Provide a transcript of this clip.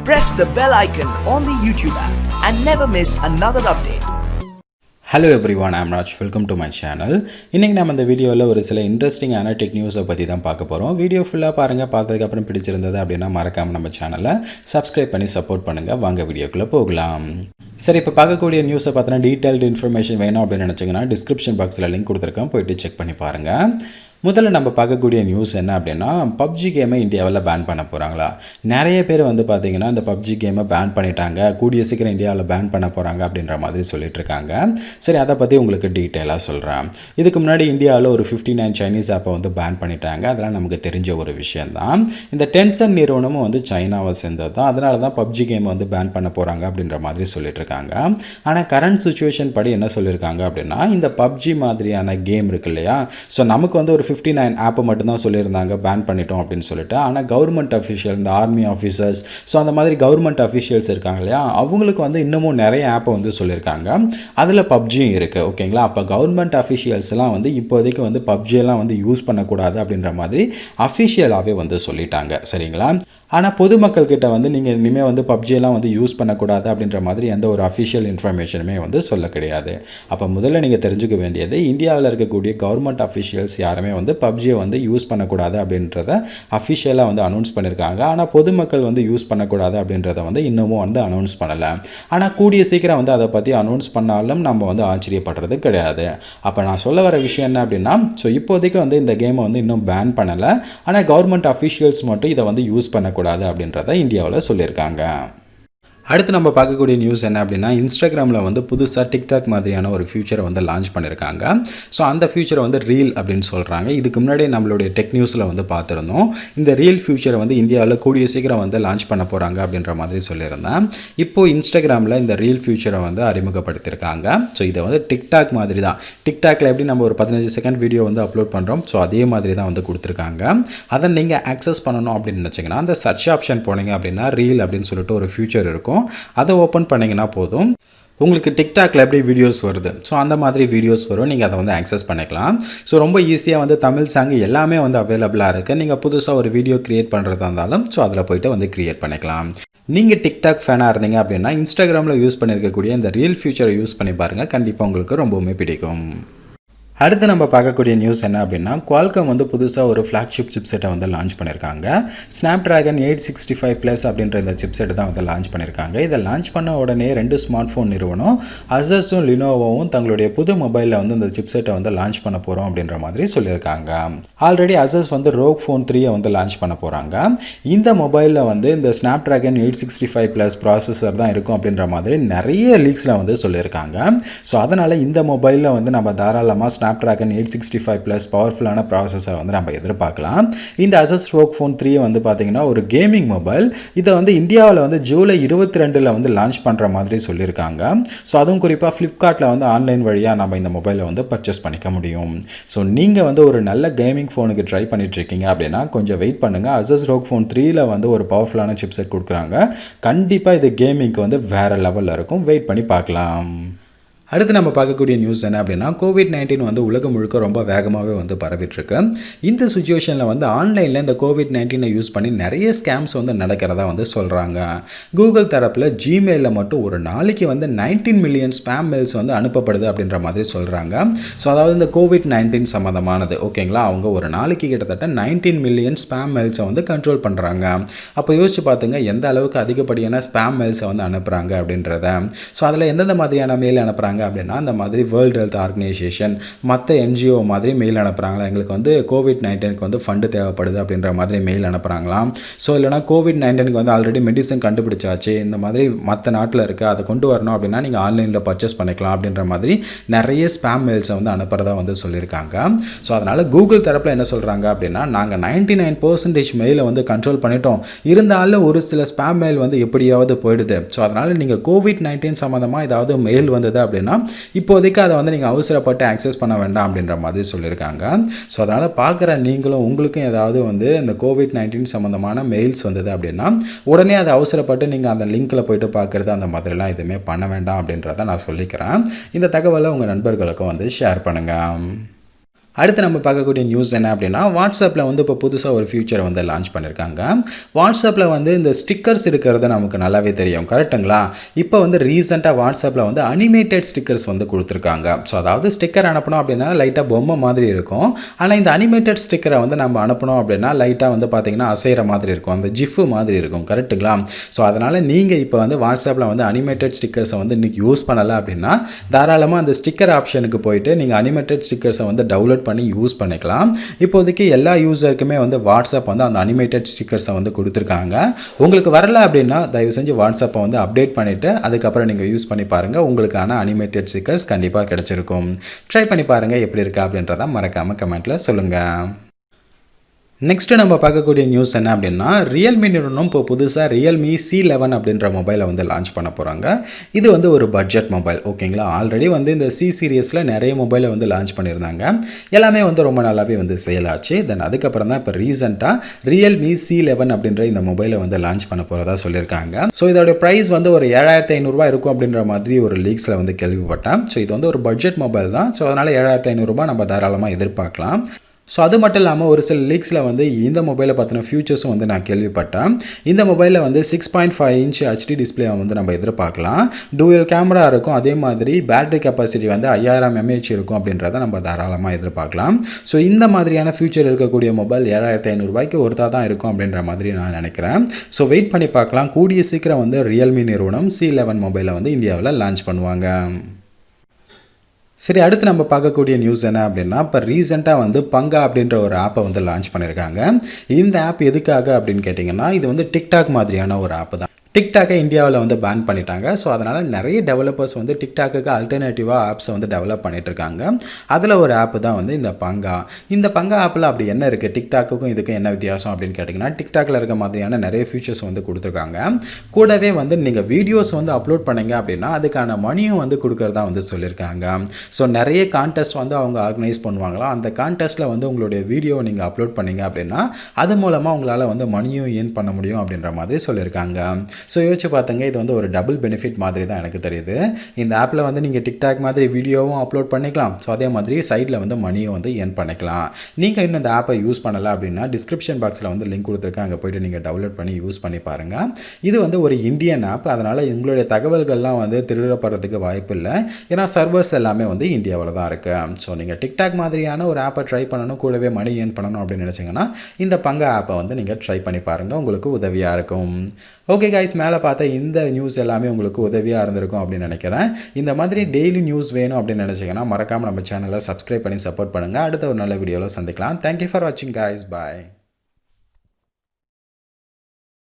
press the bell icon on the YouTube app and never miss another update. Hello everyone, I am Raj. Welcome to my channel. இன்னைக்கு நம்ம இந்த வீடியோல ஒரு சில இன்ட்ரஸ்டிங்கான tech நியூஸை பத்தி தான் பார்க்க போறோம். வீடியோ ஃபுல்லா பாருங்க. பார்த்ததுக்கு அப்புறம் பிடிச்சிருந்தது அப்படினா மறக்காம நம்ம சேனலை சப்ஸ்கிரைப் பண்ணி சப்போர்ட் பண்ணுங்க. வாங்க வீடியோக்குள்ள போகலாம். சரி, இப்போ பார்க்கக்கூடிய நியூஸை பார்த்தா டீடைல்டு இன்ஃபர்மேஷன் வேணும் அப்படின்னு நினைச்சீங்கன்னா டிஸ்கிரிப்ஷன் பாக்ஸில் லிங்க் கொடுத்துருக்கேன், போயிட்டு செக் பண்ணி பாருங்க. முதல்ல நம்ம பார்க்கக்கூடிய நியூஸ் என்ன அப்படின்னா, PUBG கேமை இந்தியாவில் பேன் பண்ண போகிறாங்களா. நிறைய பேர் வந்து பார்த்தீங்கன்னா இந்த PUBG கேமை பேன் பண்ணிட்டாங்க, கூடிய சீக்கிரம் இந்தியாவில் பேன் பண்ண போகிறாங்க அப்படின்ற மாதிரி சொல்லிட்டு இருக்காங்க. சரி, அதை பற்றி உங்களுக்கு டீட்டெயிலாக சொல்கிறேன். இதுக்கு முன்னாடி இந்தியாவில் ஒரு 59 சைனீஸ் ஆப்பை வந்து பேன் பண்ணிட்டாங்க. அதெல்லாம் நமக்கு தெரிஞ்ச ஒரு விஷயந்தான். இந்த டென்சன் நிறுவனமும் வந்து சைனாவை சேர்ந்தது தான். அதனால தான் PUBG கேமை வந்து பேன் பண்ண போகிறாங்க அப்படின்ற மாதிரி சொல்லிட்டு இருக்காங்க. ஆனால் கரண்ட் சுச்சுவேஷன் படி என்ன சொல்லியிருக்காங்க அப்படின்னா, இந்த PUBG மாதிரியான கேம் இருக்கு இல்லையா, ஸோ நமக்கு வந்து ஒரு 59 ஆப்பை மட்டும்தான் சொல்லியிருந்தாங்க பேன் பண்ணிட்டோம் அப்படின்னு சொல்லிட்டு. ஆனால் கவர்மெண்ட் அஃபிஷியல், இந்த ஆர்மி ஆஃபீஸர்ஸ், ஸோ அந்த மாதிரி கவர்மெண்ட் அஃபிஷியல்ஸ் இருக்காங்க இல்லையா, அவங்களுக்கு வந்து இன்னமும் நிறைய ஆப்பை வந்து சொல்லியிருக்காங்க. அதில் பப்ஜியும் இருக்குது. ஓகேங்களா, அப்போ கவர்மெண்ட் அஃபிஷியல்ஸ்லாம் வந்து இப்போதைக்கு வந்து பப்ஜியெல்லாம் வந்து யூஸ் பண்ணக்கூடாது அப்படின்ற மாதிரி அஃபிஷியலாகவே வந்து சொல்லிட்டாங்க. சரிங்களா, ஆனால் பொதுமக்கள் கிட்ட வந்து நீங்கள் இனிமேல் வந்து பப்ஜியெல்லாம் வந்து யூஸ் பண்ணக்கூடாது அப்படின்ற மாதிரி எந்த ஒரு அஃபிஷியல் இன்ஃபர்மேஷனுமே வந்து சொல்ல கிடையாது. அப்போ முதல்ல நீங்கள் தெரிஞ்சுக்க வேண்டியது, இந்தியாவில் இருக்கக்கூடிய கவர்மெண்ட் அஃபிஷியல்ஸ் யாருமே வந்து பப்ஜியை வந்து யூஸ் பண்ணக்கூடாது அப்படின்றத அஃபிஷியலாக வந்து அனௌன்ஸ் பண்ணியிருக்காங்க. ஆனால் பொதுமக்கள் வந்து யூஸ் பண்ணக்கூடாது அப்படின்றத வந்து இன்னமும் வந்து அனௌன்ஸ் பண்ணலை. ஆனால் கூடிய சீக்கிரம் வந்து அதை பற்றி அனௌன்ஸ் பண்ணாலும் நம்ம வந்து ஆச்சரியப்படுறது கிடையாது. அப்போ நான் சொல்ல வர விஷயம் என்ன அப்படின்னா, ஸோ இப்போதைக்கு வந்து இந்த கேமை வந்து இன்னும் பேன் பண்ணலை. ஆனால் கவர்மெண்ட் அஃபிஷியல்ஸ் மட்டும் இதை வந்து யூஸ் பண்ணக்கூடாது அப்படின்றத இந்தியாவில் சொல்லியிருக்காங்க. அடுத்து நம்ம பார்க்கக்கூடிய நியூஸ் என்ன அப்படின்னா, இன்ஸ்டாகிராமில் வந்து புதுசாக டிக்டாக் மாதிரியான ஒரு ஃபியூச்சரை வந்து லான்ச் பண்ணியிருக்காங்க. ஸோ அந்த ஃபியூச்சரை வந்து ரீல் அப்படின்னு சொல்கிறாங்க. இதுக்கு முன்னாடி நம்மளுடைய டெக் நியூஸில் வந்து பார்த்துருந்தோம். இந்த ரீல் ஃபியூச்சரை வந்து இந்தியாவில் கூடிய சீக்கிரம் வந்து லான்ச் பண்ண போகிறாங்க அப்படின்ற மாதிரி சொல்லியிருந்தேன். இப்போது இன்ஸ்டாகிராமில் இந்த ரீல் ஃபியூச்சரை வந்து அறிமுகப்படுத்தியிருக்காங்க. ஸோ இதை வந்து டிக்டாக் மாதிரி தான். டிக்டாக்ல எப்படி நம்ம ஒரு 15 செகண்ட் வீடியோ வந்து அப்லோட் பண்ணுறோம், ஸோ அதே மாதிரி தான் வந்து கொடுத்துருக்காங்க. அதை நீங்கள் ஆக்சஸ் பண்ணணும் அப்படின்னு நினச்சிங்கன்னா அந்த சர்ச் ஆப்ஷன் போனீங்க அப்படின்னா ரீல் அப்படின்னு சொல்லிட்டு ஒரு ஃபியூச்சர் இருக்கும். அதை ஓப்பன் பண்ணிங்கன்னா போதும், உங்களுக்கு டிக்டாக்ல எப்படி வீடியோஸ் வருது, ஸோ அந்த மாதிரி வீடியோஸ் வரும். நீங்கள் அதை வந்து ஆக்சஸ் பண்ணிக்கலாம். ஸோ ரொம்ப ஈஸியாக வந்து தமிழ் சாங் எல்லாமே வந்து அவைலபிளாக இருக்குது. நீங்கள் புதுசாக ஒரு வீடியோ கிரியேட் பண்ணுறதா இருந்தாலும் ஸோ அதில் போய்ட்டு வந்து கிரியேட் பண்ணிக்கலாம். நீங்கள் டிக்டாக் ஃபேனாக இருந்தீங்க அப்படின்னா இன்ஸ்டாகிராமில் யூஸ் பண்ணியிருக்கக்கூடிய இந்த ரீல் ஃபியூச்சரை யூஸ் பண்ணி பாருங்கள், கண்டிப்பாக உங்களுக்கு ரொம்பவுமே பிடிக்கும். அடுத்து நம்ம பார்க்கக்கூடிய நியூஸ் என்ன அப்படின்னா, குவால்காம் வந்து புதுசாக ஒரு ஃப்ளாக்ஷிப் சிப்செட்டை வந்து லான்ச் பண்ணியிருக்காங்க. ஸ்னாப்ட்ராகன் 865+ அப்படின்ற இந்த சிப்செட் தான் வந்து லான்ச் பண்ணியிருக்காங்க. இதை லான்ச் பண்ண உடனே 2 ஸ்மார்ட் ஃபோன் நிறுவனம் அசஸும் லினோவோவும் தங்களுடைய புது மொபைலில் வந்து இந்த சிப்செட்டை வந்து லான்ச் பண்ண போகிறோம் அப்படின்ற மாதிரி சொல்லியிருக்காங்க. ஆல்ரெடி அசஸ் வந்து ROG Phone 3 வந்து லான்ச் பண்ண போகிறாங்க. இந்த மொபைலில் வந்து இந்த ஸ்னாப்ட்ராகன் 865+ ப்ராசஸர் தான் இருக்கும் அப்படின்ற மாதிரி நிறைய லீக்ஸில் வந்து சொல்லியிருக்காங்க. ஸோ அதனால் இந்த மொபைலில் வந்து நம்ம தாராளமாக ஸ்னாப்ட்ராகன் 865+ பவர்ஃபுல்லான ப்ராசஸரை வந்து நம்ம எதிர்பார்க்கலாம். இந்த Asus ROG Phone 3 வந்து பார்த்தீங்கன்னா ஒரு கேமிங் மொபைல். இதை வந்து இந்தியாவில் வந்து ஜூலை 22 வந்து லான்ச் பண்ணுற மாதிரி சொல்லியிருக்காங்க. ஸோ அதுவும் குறிப்பாக ஃப்ளிப்கார்ட்டில் வந்து ஆன்லைன் வழியாக நம்ம இந்த மொபைலை வந்து பர்ச்சேஸ் பண்ணிக்க முடியும். ஸோ நீங்கள் வந்து ஒரு நல்ல கேமிங் ஃபோனுக்கு ட்ரை பண்ணிட்டு இருக்கீங்க அப்படின்னா கொஞ்சம் வெயிட் பண்ணுங்கள். Asus ROG Phone 3 வந்து ஒரு பவர்ஃபுல்லான சிப்செட் கொடுக்குறாங்க. கண்டிப்பாக இது கேமிங்க்கு வந்து வேறு லெவலில் இருக்கும். வெயிட் பண்ணி பார்க்கலாம். அடுத்து நம்ம பார்க்கக்கூடிய நியூஸ் என்ன அப்படின்னா, COVID-19 வந்து உலகம் முழுக்க ரொம்ப வேகமாகவே வந்து பரவிட்டுருக்கு. இந்த சுச்சுவேஷனில் வந்து ஆன்லைனில் இந்த COVID-19 யூஸ் பண்ணி நிறைய ஸ்கேம்ஸ் வந்து நடக்கிறதா வந்து சொல்கிறாங்க. கூகுள் தரப்பில் ஜிமெயிலில் மட்டும் ஒரு நாளைக்கு வந்து 19 மில்லியன் ஸ்பேம் மெயில்ஸ் வந்து அனுப்பப்படுது அப்படின்ற மாதிரி சொல்கிறாங்க. ஸோ அதாவது இந்த COVID-19 சம்மந்தமானது. ஓகேங்களா, அவங்க ஒரு நாளைக்கு கிட்டத்தட்ட 19 மில்லியன் ஸ்பேம் மெயில்ஸை வந்து கண்ட்ரோல் பண்ணுறாங்க. அப்போ யோசிச்சு பார்த்துங்க எந்த அளவுக்கு அதிகப்படியான ஸ்பேம் மெயில்ஸை வந்து அனுப்புகிறாங்க அப்படின்றத. ஸோ அதில் எந்தெந்த மாதிரியான மெயில் அனுப்புகிறாங்க அப்படின்னா, அந்த மாதிரி வேர்ல்டு ஹெல்த் ஆர்கனைசேஷன், மற்ற NGO மாதிரி மெயில் அனுப்புகிறாங்களா, எங்களுக்கு வந்து COVID-19க்கு வந்து ஃபண்டு தேவைப்படுது அப்படின்ற மாதிரி மெயில் அனுப்புகிறாங்களாம். ஸோ இல்லைனா COVID-19க்கு வந்து ஆல்ரெடி மெடிசன் கண்டுபிடிச்சாச்சு, இந்த மாதிரி மற்ற நாட்டில் இருக்குது, அதை கொண்டு வரணும் அப்படின்னா நீங்கள் ஆன்லைனில் பர்ச்சேஸ் பண்ணிக்கலாம் அப்படின்ற மாதிரி நிறைய ஸ்பேம் மெயில்ஸை வந்து அனுப்புகிறதா வந்து சொல்லியிருக்காங்க. ஸோ அதனால் கூகுள் தரப்பில் என்ன சொல்கிறாங்க அப்படின்னா, நாங்கள் 99% மெயிலை வந்து கண்ட்ரோல் பண்ணிட்டோம், இருந்தாலும் ஒரு சில ஸ்பேம் மெயில் வந்து எப்படியாவது போயிடுது. ஸோ அதனால் நீங்கள் COVID-19 சம்மந்தமாக ஏதாவது மெயில் வந்தது அப்படின்னா இப்போதைக்கு அதை வந்து நீங்கள் அவசரப்பட்டு ஆக்சஸ் பண்ண வேண்டாம் அப்படின்ற மாதிரி சொல்லியிருக்காங்க. ஸோ அதனால் பார்க்குற நீங்களும் உங்களுக்கும் ஏதாவது வந்து இந்த COVID-19 சம்மந்தமான மெயில்ஸ் வந்தது அப்படின்னா உடனே அதை அவசரப்பட்டு நீங்கள் அந்த லிங்க்கில் போய்ட்டு பார்க்குறது அந்த மாதிரிலாம் எதுவுமே பண்ண வேண்டாம் அப்படின்றத நான் சொல்லிக்கிறேன். இந்த தகவலை உங்கள் நண்பர்களுக்கும் வந்து ஷேர் பண்ணுங்கள். அடுத்து நம்ம பார்க்கக்கூடிய நியூஸ் என்ன அப்படின்னா வாட்ஸ்அப்பில் வந்து இப்போ புதுசாக ஒரு ஃபியூச்சரை வந்து லான்ச் பண்ணியிருக்காங்க. வாட்ஸ்அப்பில் வந்து இந்த ஸ்டிக்கர்ஸ் இருக்கிறது நமக்கு நல்லாவே தெரியும், கரெக்டுங்களா? இப்போ வந்து ரீசெண்டாக வாட்ஸ்அப்பில் வந்து அனிமேட்டட் ஸ்டிக்கர்ஸ் வந்து கொடுத்துருக்காங்க. ஸோ அதாவது ஸ்டிக்கர் அனுப்பணும் அப்படின்னா லைட்டாக பொம்மை மாதிரி இருக்கும். ஆனால் இந்த அனிமேட்டட் ஸ்டிக்கரை வந்து நம்ம அனுப்பணும் அப்படின்னா லைட்டாக வந்து பார்த்திங்கன்னா அசைகிற மாதிரி இருக்கும், அந்த ஜிஃபு மாதிரி இருக்கும், கரெக்டுங்களா? ஸோ அதனால் நீங்கள் இப்போ வந்து வாட்ஸ்அப்பில் வந்து அனிமேட்டட் ஸ்டிக்கர்ஸை வந்து இன்றைக்கி யூஸ் பண்ணலை அப்படின்னா தாராளமாக அந்த ஸ்டிக்கர் ஆப்ஷனுக்கு போயிட்டு நீங்கள் அனிமேட்டட் ஸ்டிக்கர்ஸை வந்து டவுன்லோட் பண்ணி யூஸ் பண்ணிக்கலாம். இப்போதைக்கு எல்லா யூசருக்குமே வந்து வாட்ஸ்அப் வந்து அந்த அனிமேட்டட் ஸ்டிக்கர்ஸை வந்து கொடுத்துருக்காங்க. உங்களுக்கு வரல அப்படின்னா தயவு செஞ்சு வாட்ஸ்அப்பை வந்து அப்டேட் பண்ணிவிட்டு அதுக்கப்புறம் நீங்கள் யூஸ் பண்ணி பாருங்கள். உங்களுக்கான அனிமேட்டட் ஸ்டிக்கர்ஸ் கண்டிப்பாக கிடைச்சிருக்கும். ட்ரை பண்ணி பாருங்கள் எப்படி இருக்கா அப்படின்றத மறக்காமல் கமெண்ட்டில் சொல்லுங்கள். நெக்ஸ்ட்டு நம்ம பார்க்கக்கூடிய நியூஸ் என்ன அப்படின்னா ரியல்மி நிறுவனம் இப்போ புதுசாக Realme C11 அப்படின்ற மொபைலை வந்து லான்ச் பண்ண போகிறாங்க. இது வந்து ஒரு பட்ஜெட் மொபைல், ஓகேங்களா? ஆல்ரெடி வந்து இந்த C சீரியஸில் நிறைய மொபைலை வந்து லான்ச் பண்ணியிருந்தாங்க. எல்லாமே வந்து ரொம்ப நல்லாவே வந்து சேல் ஆச்சு. தென் அதுக்கப்புறம் தான் இப்போ ரீசெண்டாக Realme C11 அப்படின்ற இந்த மொபைலை வந்து லான்ச் பண்ண போகிறதா சொல்லியிருக்காங்க. ஸோ இதோட ப்ரைஸ் வந்து ஒரு 7500 இருக்கும் அப்படின்ற மாதிரி ஒரு லீக்ஸில் வந்து கேள்விப்பட்டேன். ஸோ இது வந்து ஒரு பட்ஜெட் மொபைல் தான். ஸோ அதனால் 7500 நம்ம தாராளமாக எதிர்பார்க்கலாம். ஸோ அது மட்டும் இல்லாமல் ஒரு சில லீக்ஸில் வந்து இந்த மொபைலை பற்றின ஃபியூச்சர்ஸும் வந்து நான் கேள்விப்பட்டேன். இந்த மொபைலில் வந்து 6.5 இன்ச் HD டிஸ்பிளே வந்து நம்ம எதிர்பார்க்கலாம். டூயல் கேமரா இருக்கும். அதே மாதிரி பேட்டரி கெப்பாசிட்டி வந்து 5000 mAh இருக்கும் அப்படின்றத நம்ம தாராளமாக எதிர்பார்க்கலாம். ஸோ இந்த மாதிரியான ஃபியூச்சர் இருக்கக்கூடிய மொபைல் 7500 ஒருத்தா தான் இருக்கும் அப்படின்ற மாதிரி நான் நினைக்கிறேன். ஸோ வெயிட் பண்ணி பார்க்கலாம். கூடிய சீக்கிரம் வந்து Realme நிறுவனம் C11 மொபைலை வந்து இந்தியாவில் லான்ச் பண்ணுவாங்க. சரி, அடுத்து நம்ம பார்க்கக்கூடிய நியூஸ் என்ன அப்படின்னா இப்போ ரீசெண்டாக வந்து பங்கா அப்படின்ற ஒரு ஆப்பை வந்து லான்ச் பண்ணியிருக்காங்க. இந்த ஆப் எதுக்காக அப்படின்னு கேட்டிங்கன்னா இது வந்து டிக்டாக் மாதிரியான ஒரு ஆப் தான். டிக்டாக்கை இந்தியாவில் வந்து பேன் பண்ணிட்டாங்க. ஸோ அதனால் நிறைய டெவலப்பர்ஸ் வந்து டிக்டாக்கு அல்டர்னேட்டிவாக ஆப்ஸை வந்து டெவலப் பண்ணிகிட்ருக்காங்க. அதில் ஒரு ஆப் தான் வந்து இந்த பங்கா. இந்த பங்கா ஆப்பில் அப்படி என்ன இருக்குது, டிக்டாக்குக்கும் இதுக்கும் என்ன வித்தியாசம் அப்படின்னு கேட்டிங்கன்னா டிக்டாக்கில் இருக்க மாதிரியான நிறைய ஃபீச்சர்ஸ் வந்து கொடுத்துருக்காங்க. கூடவே வந்து நீங்கள் வீடியோஸ் வந்து அப்லோட் பண்ணிங்க அப்படின்னா அதுக்கான மணியும் வந்து கொடுக்குறதா வந்து சொல்லியிருக்காங்க. ஸோ நிறைய கான்டெஸ்ட் வந்து அவங்க ஆர்கனைஸ் பண்ணுவாங்களாம். அந்த கான்டெஸ்ட்டில் வந்து உங்களுடைய வீடியோவை நீங்கள் அப்லோட் பண்ணிங்க அப்படின்னா அது மூலமாக உங்களால் வந்து மணியும் ஏர்ன் பண்ண முடியும் அப்படின்ற மாதிரி சொல்லியிருக்காங்க. ஸோ யோசிச்சு பார்த்துங்க, இது வந்து ஒரு டபுள் பெனிஃபிட் மாதிரி தான் எனக்கு தெரியுது. இந்த ஆப்பில் வந்து நீங்கள் டிக்டாக் மாதிரி வீடியோவும் அப்லோட் பண்ணிக்கலாம். ஸோ அதே மாதிரி சைடில் வந்து மணியும் வந்து ஏர்ன் பண்ணிக்கலாம். நீங்கள் இன்னும் இந்த ஆப்பை யூஸ் பண்ணலை அப்படின்னா டிஸ்கிரிப்ஷன் பாக்ஸில் வந்து லிங்க் கொடுத்துருக்கேன், அங்கே போய்ட்டு நீங்கள் டவுன்லோட் பண்ணி யூஸ் பண்ணி பாருங்கள். இது வந்து ஒரு இந்தியன் ஆப். அதனால் உங்களுடைய தகவல்கள்லாம் வந்து திருடப்படுறதுக்கு வாய்ப்பு இல்லை. ஏன்னா சர்வர்ஸ் எல்லாமே வந்து இந்தியாவில் தான் இருக்குது. ஸோ நீங்கள் டிக்டாக் மாதிரியான ஒரு ஆப்பை ட்ரை பண்ணணும், கூடவே மணி ஏர்ன் பண்ணணும் அப்படின்னு நினச்சிங்கன்னா இந்த பங்கா ஆப்பை வந்து நீங்கள் ட்ரை பண்ணி பாருங்கள், உங்களுக்கு உதவியாக இருக்கும். ஓகே கைஸ், மேலே பார்த்த இந்த நியூஸ் எல்லாமே உங்களுக்கு உதவியாக இருந்திருக்கும் அப்படின்னு நினைக்கிறேன். இந்த மாதிரி டெய்லி நியூஸ் வேணும் அப்படின்னு நினச்சிங்கன்னா மறக்காமல் நம்ம சேனலை சப்ஸ்கிரைப் பண்ணி சப்போர்ட் பண்ணுங்கள். அடுத்த ஒரு நல்ல வீடியோவில் சந்திக்கலாம். தேங்க்யூ ஃபார் வாட்சிங் கைஸ். பாய்.